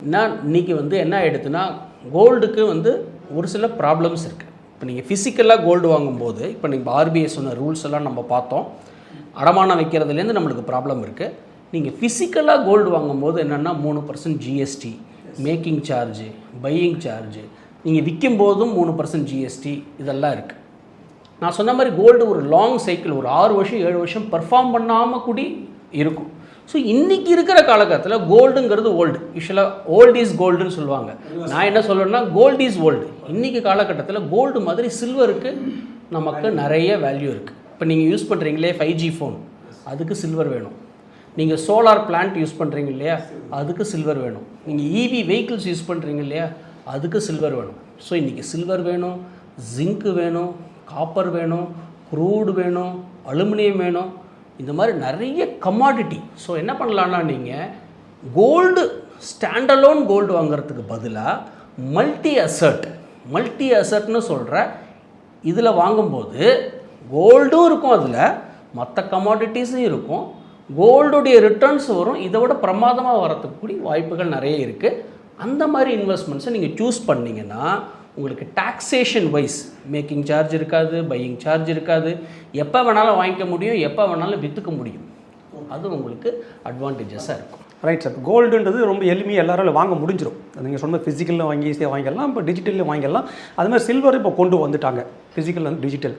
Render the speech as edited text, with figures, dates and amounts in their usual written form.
இன்னைக்கு என்ன ஆகிடுதுன்னா கோல்டுக்கு ஒரு சில ப்ராப்ளம்ஸ் இருக்குது. இப்போ நீங்கள் ஃபிசிக்கலாக கோல்டு வாங்கும்போது இப்போ நீங்கள் ஆர்பிஐ சொன்ன ரூல்ஸ் எல்லாம் நம்ம பார்த்தோம். அடமானம் வைக்கிறதுலேருந்து நம்மளுக்கு ப்ராப்ளம் இருக்குது. நீங்கள் ஃபிசிக்கலாக கோல்டு வாங்கும்போது என்னென்னா 3% GST, making charge, buying charge, நீங்கள் விற்கும் போதும் 3% ஜிஎஸ்டி, இதெல்லாம் இருக்குது. நான் சொன்ன மாதிரி கோல்டு ஒரு லாங் சைக்கிள், ஒரு 6 வருஷம் 7 வருஷம் பெர்ஃபார்ம் பண்ணாமல் கூடி இருக்கும். ஸோ இன்றைக்கி இருக்கிற காலகட்டத்தில் கோல்டுங்கிறது ஓல்டு. யூஸ்வலாக ஓல்டு இஸ் கோல்டுன்னு சொல்லுவாங்க. நான் என்ன சொல்லுவேன்னா கோல்டு இஸ் ஓல்டு. இன்றைக்கி காலகட்டத்தில் கோல்டு மாதிரி சில்வருக்கு நமக்கு நிறைய வேல்யூ இருக்குது. இப்போ நீங்கள் யூஸ் பண்ணுறீங்களே 5G ஃபோன், அதுக்கு சில்வர் வேணும். நீங்கள் சோலார் பிளான்ட் யூஸ் பண்ணுறீங்க இல்லையா, அதுக்கு சில்வர் வேணும். நீங்கள் இவி வெஹிக்கிள்ஸ் யூஸ் பண்ணுறீங்க இல்லையா, அதுக்கு சில்வர் வேணும். ஸோ இன்றைக்கி சில்வர் வேணும், ஜிங்க்கு வேணும், காப்பர் வேணும், க்ரூடு வேணும், அலுமினியம் வேணும். இந்த மாதிரி நிறைய கமாடிட்டி. ஸோ என்ன பண்ணலான்னா நீங்கள் கோல்டு ஸ்டாண்டலோன் கோல்டு வாங்குறதுக்கு பதிலாக மல்டி அசட்னு சொல்கிற இதில் வாங்கும்போது கோல்டும் இருக்கும், அதில் மற்ற கமாடிட்டிஸும் இருக்கும், கோல்டுடைய ரிட்டர்ன்ஸ் வரும். இதை விட பிரமாதமாக வரத்துக்கு கூடிய வாய்ப்புகள் நிறைய இருக்குது. அந்த மாதிரி இன்வெஸ்ட்மெண்ட்ஸை நீங்கள் சூஸ் பண்ணிங்கன்னா உங்களுக்கு டாக்ஸேஷன் வைஸ் மேக்கிங் சார்ஜ் இருக்காது, பையிங் சார்ஜ் இருக்காது, எப்போ வேணாலும் வாங்கிக்க முடியும், எப்போ வேணாலும் விற்றுக்க முடியும். அது உங்களுக்கு அட்வான்டேஜஸாக இருக்கும். Right sir. கோல்டுன்றது ரொம்ப எளிமையாக எல்லாராலும் வாங்க முடிஞ்சிடும். நீங்கள் சொன்ன ஃபிசிக்கலில் வாங்கி ஈஸியாக வாங்கிடலாம், இப்போ டிஜிட்டலில் வாங்கிடலாம். அது மாதிரி சில்வர் இப்போ கொண்டு வந்துட்டாங்க, ஃபிசிக்கல் டிஜிட்டல்.